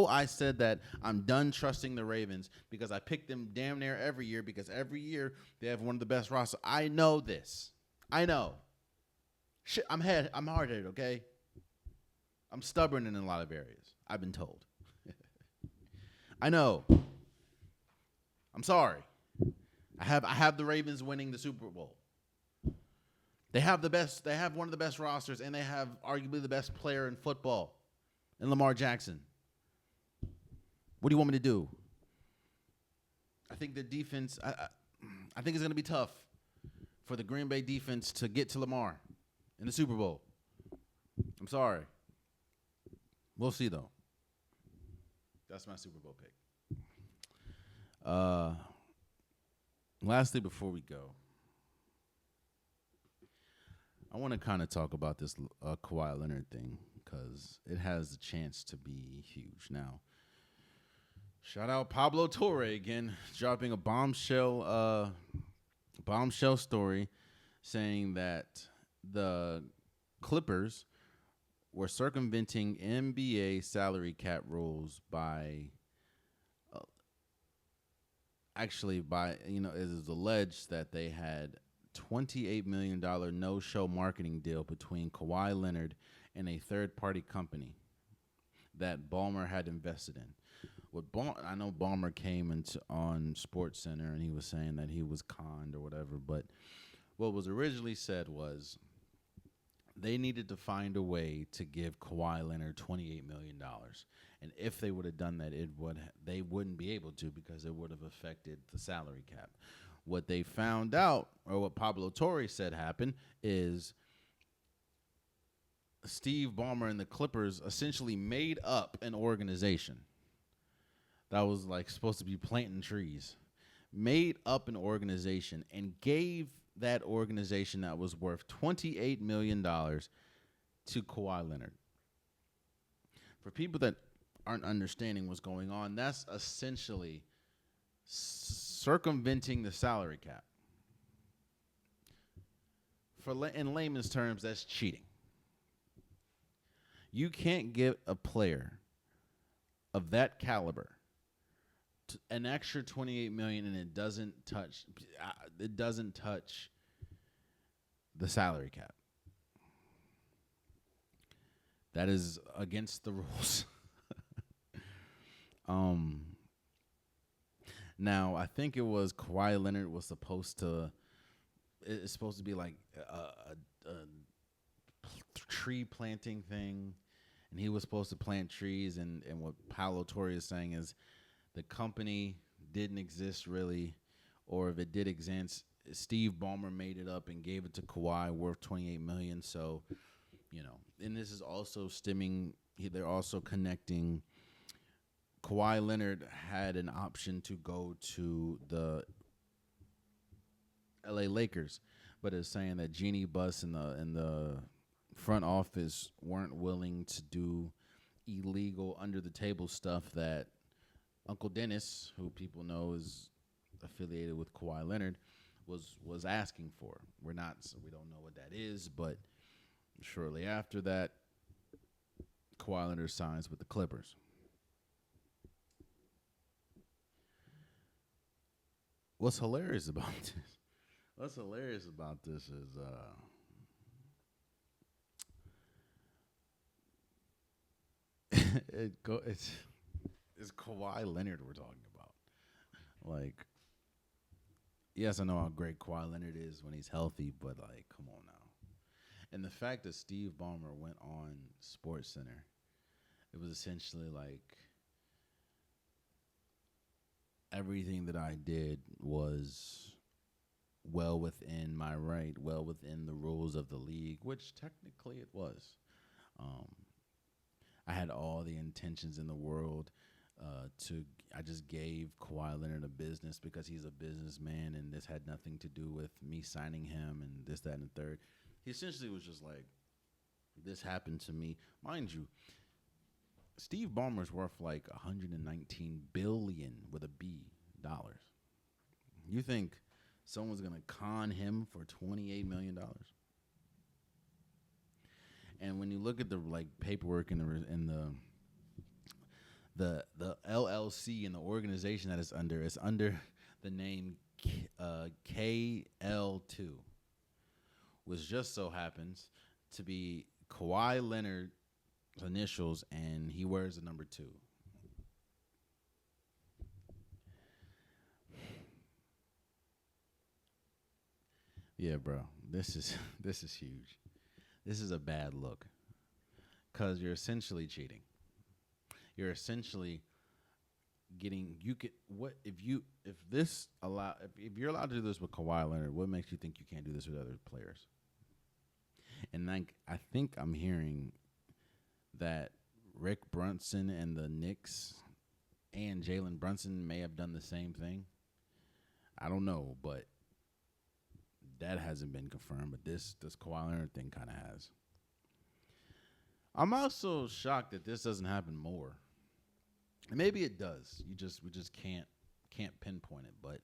I said that I'm done trusting the Ravens because I pick them damn near every year, because every year they have one of the best rosters. I know this. I know. Shit, I'm hard-headed, okay? I'm stubborn in a lot of areas, I've been told. I know. I'm sorry. I have the Ravens winning the Super Bowl. They have one of the best rosters, and they have arguably the best player in football, in Lamar Jackson. What do you want me to do? I think the defense, I think it's going to be tough for the Green Bay defense to get to Lamar in the Super Bowl. I'm sorry. We'll see, though. That's my Super Bowl pick. Lastly, before we go, I want to kind of talk about this Kawhi Leonard thing, because it has a chance to be huge. Now, shout out Pablo Torre again, dropping a bombshell story saying that the Clippers were circumventing NBA salary cap rules by it is alleged that they had $28 million no-show marketing deal between Kawhi Leonard in a third-party company that Ballmer had invested in. I know Ballmer came into on Sports Center and he was saying that he was conned or whatever, but what was originally said was they needed to find a way to give Kawhi Leonard $28 million. And if they would have done that, they wouldn't be able to because it would have affected the salary cap. What they found out, or what Pablo Torre said happened, is Steve Ballmer and the Clippers essentially made up an organization that was like supposed to be planting trees, made up an organization and gave that organization that was worth $28 million to Kawhi Leonard. For people that aren't understanding what's going on, that's essentially circumventing the salary cap. In layman's terms, that's cheating. You can't give a player of that caliber an extra $28 million and it doesn't touch the salary cap. That is against the rules. Now I think it was Kawhi Leonard was supposed to. It's supposed to be like a tree planting thing, and he was supposed to plant trees. And what Paulo Torre is saying is the company didn't exist really, or if it did exist, Steve Ballmer made it up and gave it to Kawhi worth $28 million. So, and this is also they're also connecting. Kawhi Leonard had an option to go to the LA Lakers, but it's saying that Jeannie Buss and the front office weren't willing to do illegal under the table stuff that Uncle Dennis, who people know is affiliated with Kawhi Leonard, was asking for. We don't know what that is, but shortly after that, Kawhi Leonard signs with the Clippers. What's hilarious about this is it's Kawhi Leonard we're talking about. Like, yes, I know how great Kawhi Leonard is when he's healthy, but like, come on now. And the fact that Steve Ballmer went on Sports Center, it was essentially like everything that I did was well within my right, well within the rules of the league, which technically it was. I had all the intentions in the world I just gave Kawhi Leonard a business because he's a businessman, and this had nothing to do with me signing him and this, that, and the third. He essentially was just like, this happened to me. Mind you, Steve Ballmer's worth like $119 billion with a B dollars. You think someone's gonna con him for $28 million? And when you look at the like paperwork in the LLC and the organization that it's under the name KL2, which just so happens to be Kawhi Leonard's initials, and he wears the number 2. Yeah, bro, this is huge. This is a bad look because you're essentially cheating. You're essentially getting if you're allowed to do this with Kawhi Leonard, what makes you think you can't do this with other players? And like, I think I'm hearing that Rick Brunson and the Knicks and Jalen Brunson may have done the same thing. I don't know, but that hasn't been confirmed. But this Kawhi Leonard thing kind of has. I'm also shocked that this doesn't happen more. Maybe it does. We just can't pinpoint it. But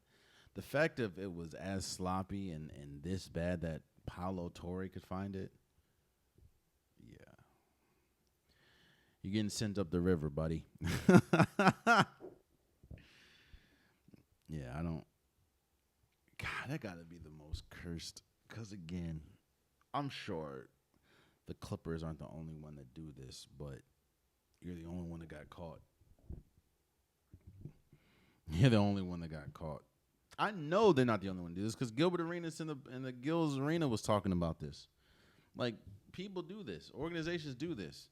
the fact of it was as sloppy and this bad that Paulo Torre could find it, yeah. You're getting sent up the river, buddy. Yeah, I don't. God, that got to be the most cursed. Because, again, I'm sure the Clippers aren't the only one that do this, but you're the only one that got caught. You're the only one that got caught. I know they're not the only one to do this because Gilbert Arenas in the Gills Arena was talking about this. Like, people do this. Organizations do this.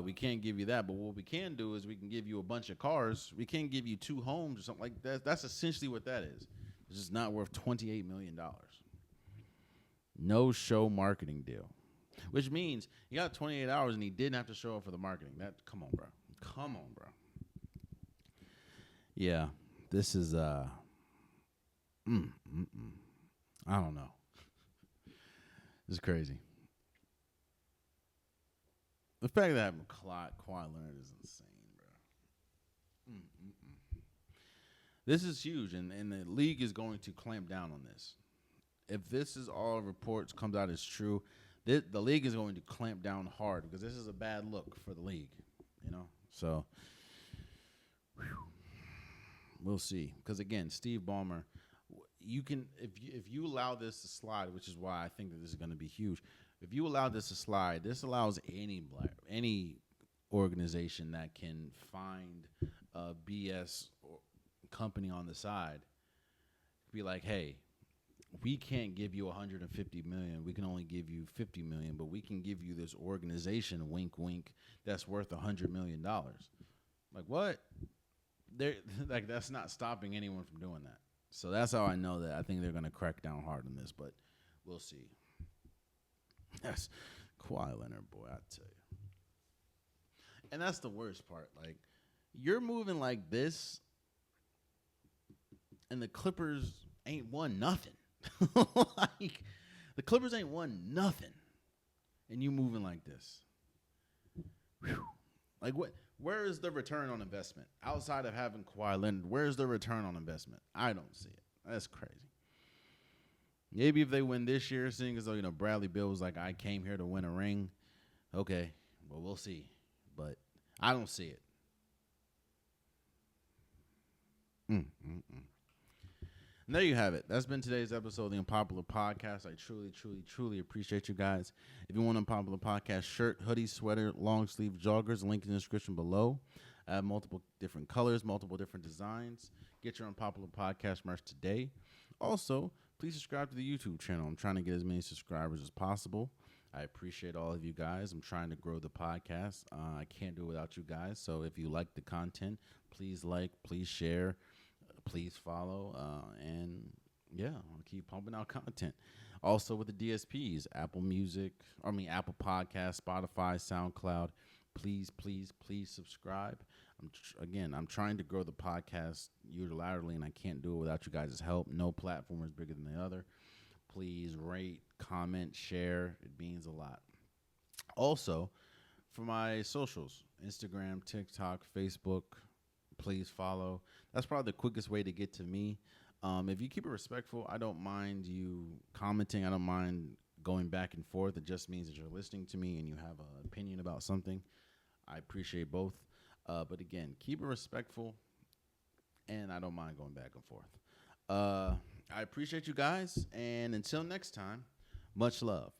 We can't give you that, but what we can do is we can give you a bunch of cars. We can't give you 2 homes or something like that. That's essentially what that is. It's just not worth $28 million. No show marketing deal, which means he got 28 hours and he didn't have to show up for the marketing. Come on, bro. Come on, bro. Yeah, this is I don't know. This is crazy. The fact that Kawhi Leonard is insane, bro. This is huge, and the league is going to clamp down on this. If this is all reports comes out as true, the league is going to clamp down hard because this is a bad look for the league, you know. So we'll see. Because again, Steve Ballmer, you can if you allow this to slide, which is why I think that this is going to be huge. If you allow this to slide, this allows any organization that can find a BS company on the side to be like, hey, we can't give you $150 million. We can only give you $50 million, but we can give you this organization, wink, wink, that's worth $100 million. Like, what? Like, that's not stopping anyone from doing that. So that's how I know that I think they're going to crack down hard on this, but we'll see. That's Kawhi Leonard, boy, I tell you. And that's the worst part. Like, you're moving like this, and the Clippers ain't won nothing. Like, the Clippers ain't won nothing, and you moving like this. Whew. Like, what? Where is the return on investment outside of having Kawhi Leonard? Where's the return on investment? I don't see it. That's crazy. Maybe if they win this year, seeing as though Bradley Beal was like, I came here to win a ring. Okay, well, we'll see, but I don't see it. And there you have it. That's been today's episode of the Unpopular Podcast. I truly, truly, truly appreciate you guys. If you want an Unpopular Podcast shirt, hoodie, sweater, long sleeve joggers, link in the description below. I have multiple different colors, multiple different designs. Get your Unpopular Podcast merch today. Also, please subscribe to the YouTube channel. I'm trying to get as many subscribers as possible. I appreciate all of you guys. I'm trying to grow the podcast. I can't do it without you guys. So if you like the content, please like, please share. Please follow, and yeah, I'll keep pumping out content. Also with the DSPs, Apple Podcasts, Spotify, SoundCloud. Please, please, please subscribe. I'm trying to grow the podcast unilaterally, and I can't do it without you guys' help. No platform is bigger than the other. Please rate, comment, share. It means a lot. Also, for my socials, Instagram, TikTok, Facebook, please follow. That's probably the quickest way to get to me. If you keep it respectful, I don't mind you commenting. I don't mind going back and forth. It just means that you're listening to me and you have an opinion about something. I appreciate both. But again, keep it respectful, and I don't mind going back and forth. I appreciate you guys, and until next time, much love.